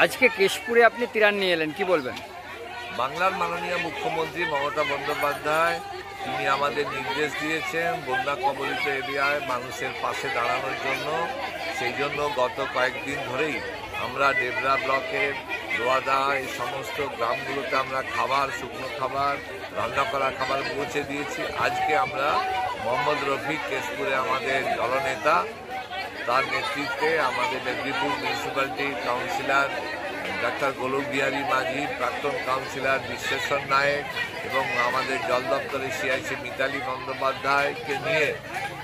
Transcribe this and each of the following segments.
আজকে কেশপুরে আপনি ত্রাণ নিয়ে এলেন, কি বলবেন? বাংলার মাননীয় মুখ্যমন্ত্রী মমতা বন্দ্যোপাধ্যায় তিনি আমাদের নির্দেশ দিয়েছেন বন্যা কবলিত এরিয়ায় মানুষের পাশে দাঁড়ানোর জন্য। সেই জন্য গত কয়েকদিন ধরেই আমরা ডেবরা ব্লকের দোয়াদা এই সমস্ত গ্রামগুলোতে আমরা খাবার, শুকনো খাবার, রান্না করা খাবার পৌঁছে দিয়েছি। আজকে আমরা মোহাম্মদ রফিক, কেশপুরে আমাদের দলনেতা, তার নেতৃত্বে আমাদের মেদিনীপুর মিউনিসিপ্যালিটির কাউন্সিলর ডাক্তার গোলক বিহারী মাঝি, প্রাক্তন কাউন্সিলর বিশ্বেশ্বর নায়েক এবং আমাদের জল দপ্তরের সিআইসি মিতালি বন্দ্যোপাধ্যায়কে নিয়ে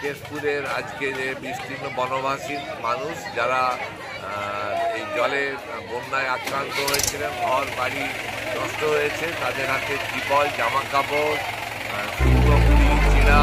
কেশপুরের আজকে যে বিস্তীর্ণ বনবাসী মানুষ যারা এই জলে বন্যায় আক্রান্ত হয়েছিলেন, ঘর বাড়ি নষ্ট হয়েছে, তাদের হাতে ত্রিপল, জামা কাপড়, শুকনো মুড়ি, চিড়া